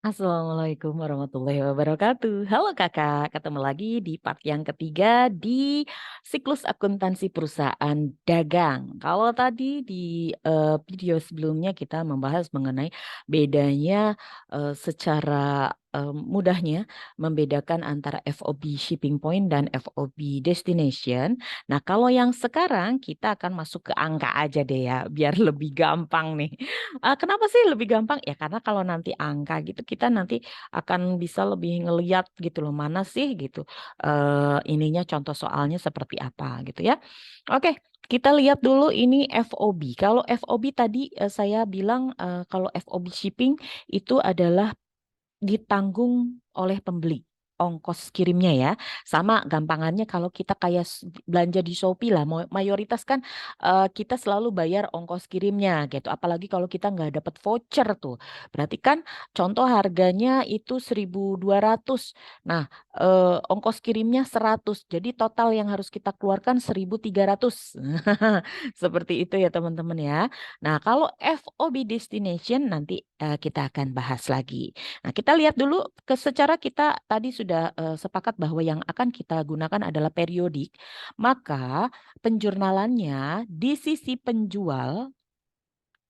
Assalamualaikum warahmatullahi wabarakatuh. Halo kakak, ketemu lagi di part yang ketiga di siklus akuntansi perusahaan dagang. Kalau tadi di video sebelumnya kita membahas mengenai bedanya secara mudahnya membedakan antara FOB shipping point dan FOB destination. Nah, kalau yang sekarang kita akan masuk ke angka aja deh ya, biar lebih gampang nih. Kenapa sih lebih gampang? Ya karena kalau nanti angka gitu kita nanti akan bisa lebih ngeliat gitu loh mana sih gitu ininya contoh soalnya seperti apa gitu ya. Oke, kita lihat dulu ini FOB. Kalau FOB tadi saya bilang kalau FOB shipping itu adalah ditanggung oleh pembeli ongkos kirimnya ya. Sama gampangannya kalau kita kayak belanja di Shopee lah, mayoritas kan kita selalu bayar ongkos kirimnya gitu. Apalagi kalau kita nggak dapat voucher tuh. Berarti kan contoh harganya itu 1.200. Nah, ongkos kirimnya 100. Jadi total yang harus kita keluarkan 1.300. Seperti itu ya teman-teman ya. Nah, kalau FOB destination nanti kita akan bahas lagi. Nah, kita lihat dulu secara kita tadi sudah sepakat bahwa yang akan kita gunakan adalah periodik. Maka penjurnalannya di sisi penjual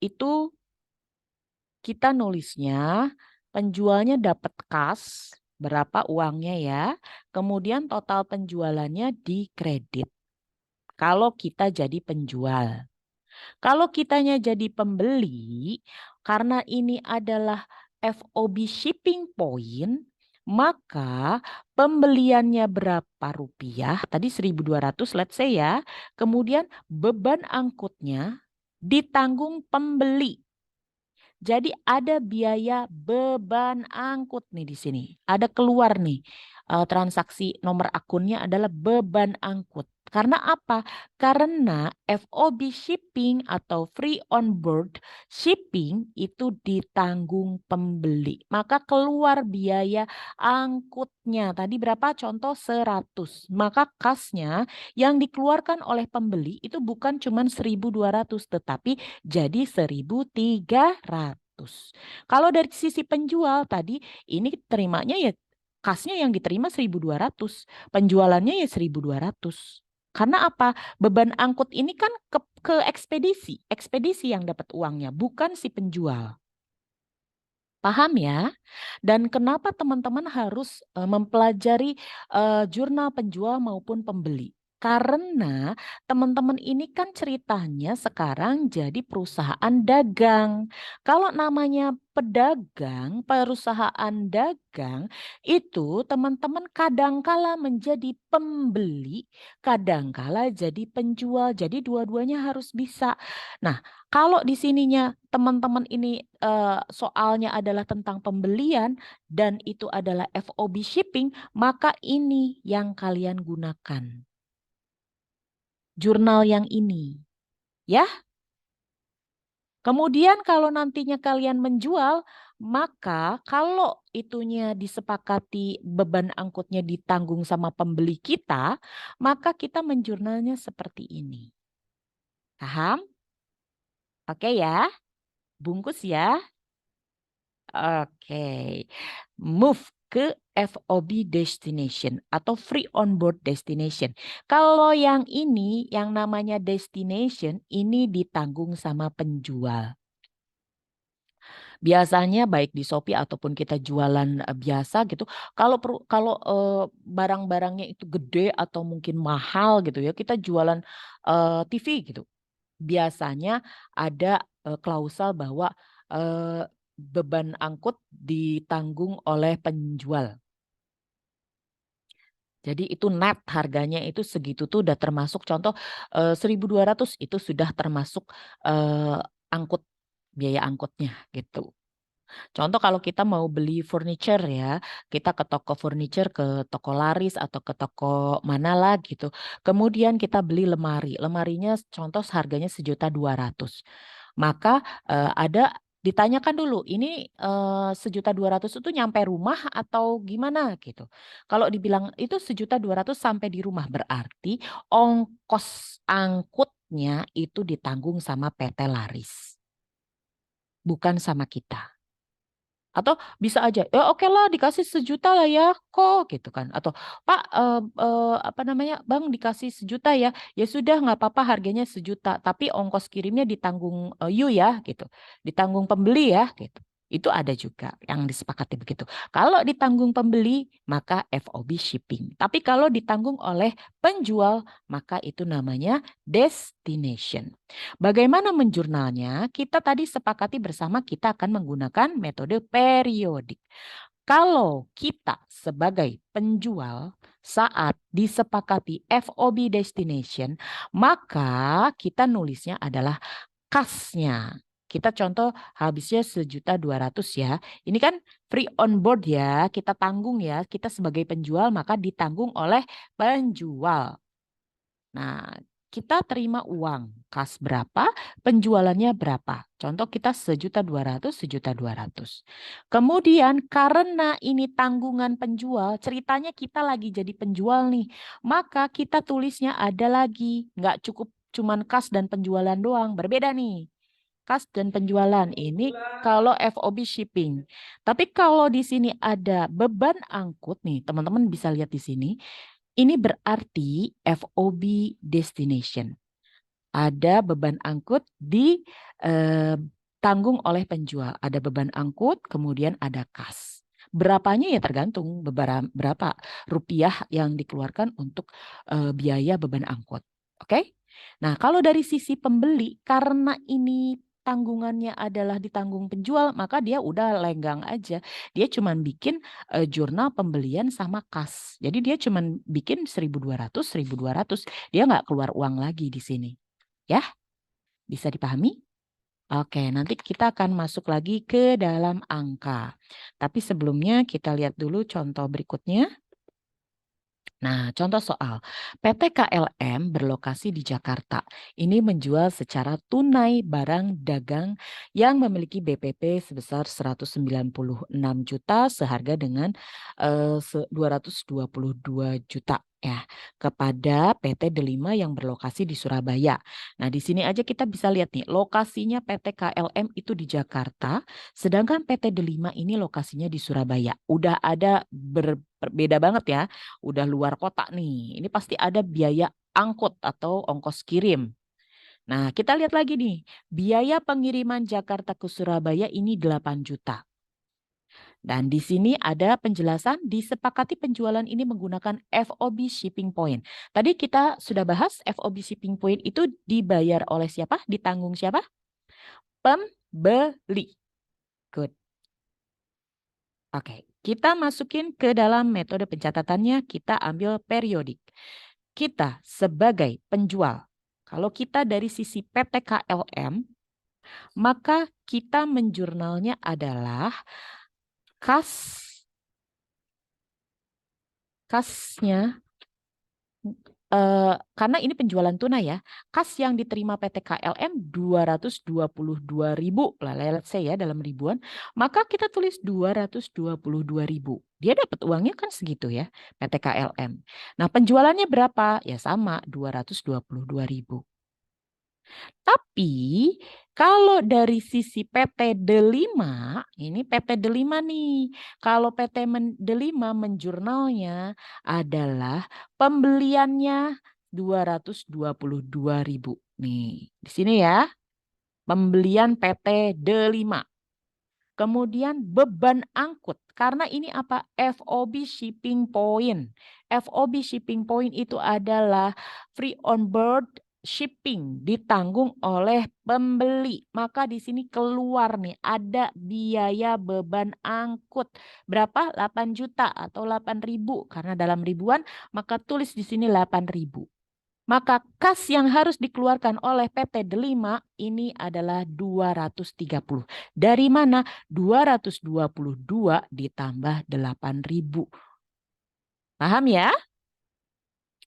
itu kita nulisnya penjualnya dapat kas berapa uangnya ya. Kemudian total penjualannya di kredit. Kalau kita jadi penjual. Kalau kitanya jadi pembeli, karena ini adalah FOB shipping point, maka pembeliannya berapa rupiah? Tadi 1.200 let's say ya. Kemudian beban angkutnya ditanggung pembeli. Jadi ada biaya beban angkut nih di sini. Ada keluar nih transaksi nomor akunnya adalah beban angkut. Karena apa? Karena FOB shipping atau free on board shipping itu ditanggung pembeli. Maka keluar biaya angkutnya. Tadi berapa? Contoh 100. Maka kasnya yang dikeluarkan oleh pembeli itu bukan cuma 1.200 tetapi jadi 1.300. Kalau dari sisi penjual tadi ini terimanya ya kasnya yang diterima 1.200, penjualannya ya 1.200. Karena apa? Beban angkut ini kan ke ekspedisi, ekspedisi yang dapat uangnya, bukan si penjual. Paham ya? Dan kenapa teman-teman harus mempelajari jurnal penjual maupun pembeli? Karena teman-teman ini kan ceritanya sekarang jadi perusahaan dagang. Kalau namanya pedagang, perusahaan dagang, itu teman-teman kadangkala menjadi pembeli, kadangkala jadi penjual. Jadi dua-duanya harus bisa. Nah, kalau di sininya teman-teman ini soalnya adalah tentang pembelian dan itu adalah FOB shipping, maka ini yang kalian gunakan. Jurnal yang ini, ya. Kemudian kalau nantinya kalian menjual, maka kalau itunya disepakati beban angkutnya ditanggung sama pembeli kita, maka kita menjurnalnya seperti ini. Paham? Oke ya, bungkus ya. Oke, move ke FOB destination atau free on board destination. Kalau yang ini, yang namanya destination, ini ditanggung sama penjual. Biasanya baik di Shopee ataupun kita jualan biasa gitu. Kalau barang-barangnya itu gede atau mungkin mahal gitu ya, kita jualan TV gitu. Biasanya ada klausal bahwa eh, beban angkut ditanggung oleh penjual. Jadi itu net harganya itu segitu tuh udah termasuk contoh 1.200 itu sudah termasuk eh, angkut biaya angkutnya gitu. Contoh kalau kita mau beli furniture ya, kita ke toko furniture, ke toko laris atau ke toko mana lah gitu. Kemudian kita beli lemari. Lemarinya contoh harganya 1.200.000. Maka ada ditanyakan dulu, ini 1.200.000 itu nyampe rumah atau gimana gitu. Kalau dibilang itu 1.200.000 sampai di rumah berarti ongkos angkutnya itu ditanggung sama PT Laris, bukan sama kita. Atau bisa aja, ya oke lah dikasih 1 juta lah ya kok gitu kan. Atau Pak, apa namanya, Bang dikasih 1 juta ya. Ya sudah nggak apa-apa harganya 1 juta. Tapi ongkos kirimnya ditanggung you ya gitu. Ditanggung pembeli ya gitu. Itu ada juga yang disepakati begitu. Kalau ditanggung pembeli, maka FOB shipping. Tapi kalau ditanggung oleh penjual, maka itu namanya destination. Bagaimana menjurnalnya? Kita tadi sepakati bersama kita akan menggunakan metode periodik. Kalau kita sebagai penjual saat disepakati FOB destination, maka kita nulisnya adalah kasnya. Kita contoh habisnya 1.200.000 ya. Ini kan free on board ya, kita tanggung ya. Kita sebagai penjual maka ditanggung oleh penjual. Nah, kita terima uang kas berapa, penjualannya berapa. Contoh kita 1.200.000, 1.200.000. Kemudian karena ini tanggungan penjual, ceritanya kita lagi jadi penjual nih. Maka kita tulisnya ada lagi. Nggak cukup cuman kas dan penjualan doang, berbeda nih. Kas dan penjualan ini kalau FOB shipping. Tapi kalau di sini ada beban angkut nih, teman-teman bisa lihat di sini. Ini berarti FOB destination. Ada beban angkut ditanggung oleh penjual. Ada beban angkut, kemudian ada kas. Berapanya ya tergantung berapa rupiah yang dikeluarkan untuk biaya beban angkut. Oke? Nah, kalau dari sisi pembeli, karena ini tanggungannya adalah ditanggung penjual, maka dia udah lenggang aja. Dia cuma bikin jurnal pembelian sama kas. Jadi dia cuma bikin 1.200, 1.200. Dia nggak keluar uang lagi di sini. Ya, bisa dipahami? Oke, nanti kita akan masuk lagi ke dalam angka. Tapi sebelumnya kita lihat dulu contoh berikutnya. Nah, contoh soal PT KLM berlokasi di Jakarta. Ini menjual secara tunai barang dagang yang memiliki BPP sebesar 196 juta seharga dengan 222 juta ya kepada PT Delima yang berlokasi di Surabaya. Nah, di sini aja kita bisa lihat nih, lokasinya PT KLM itu di Jakarta, sedangkan PT Delima ini lokasinya di Surabaya. Udah ada berbeda banget ya. Udah luar kota nih. Ini pasti ada biaya angkut atau ongkos kirim. Nah, kita lihat lagi nih. Biaya pengiriman Jakarta ke Surabaya ini 8 juta. Dan di sini ada penjelasan disepakati penjualan ini menggunakan FOB shipping point. Tadi kita sudah bahas FOB shipping point itu dibayar oleh siapa? Ditanggung siapa? Pembeli. Good. Oke, kita masukin ke dalam metode pencatatannya, kita ambil periodik. Kita sebagai penjual, kalau kita dari sisi PT KLM, maka kita menjurnalnya adalah kasnya, karena ini penjualan tunai ya, kas yang diterima PT KLM 222.000 lah, let's say ya dalam ribuan, maka kita tulis 222.000. Dia dapat uangnya kan segitu ya, PT KLM. Nah, penjualannya berapa? Ya sama, 222.000. Tapi kalau dari sisi PT Delima, ini PT Delima nih. Kalau PT Delima menjurnalnya adalah pembeliannya 222.000. Nih, di sini ya. Pembelian PT Delima. Kemudian beban angkut. Karena ini apa? FOB shipping point. FOB shipping point itu adalah free on board shipping ditanggung oleh pembeli. Maka di sini keluar nih ada biaya beban angkut. Berapa? 8 juta atau 8.000. Karena dalam ribuan maka tulis di sini 8.000. Maka kas yang harus dikeluarkan oleh PT Delima ini adalah 230. Dari mana? 222 ditambah 8.000. Paham ya?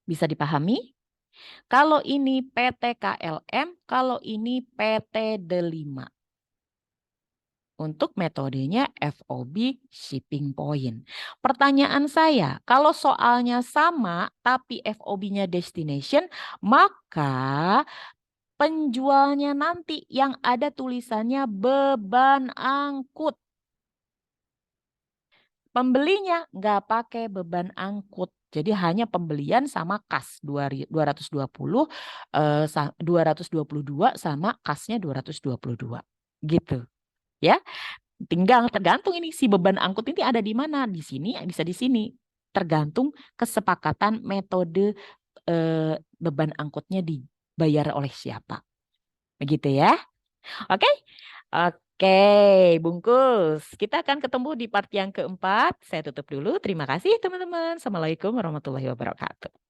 Bisa dipahami? Kalau ini PT KLM, kalau ini PT Delima. Untuk metodenya FOB shipping point. Pertanyaan saya, kalau soalnya sama tapi FOB-nya destination, maka penjualnya nanti yang ada tulisannya beban angkut. Pembelinya nggak pakai beban angkut. Jadi hanya pembelian sama kas 220 222 sama kasnya 222 gitu ya. Tinggal tergantung ini si beban angkut ini ada di mana. Di sini bisa di sini. Tergantung kesepakatan metode beban angkutnya dibayar oleh siapa. Begitu ya. Oke? Oke, bungkus. Kita akan ketemu di part yang keempat. Saya tutup dulu. Terima kasih teman-teman. Assalamualaikum warahmatullahi wabarakatuh.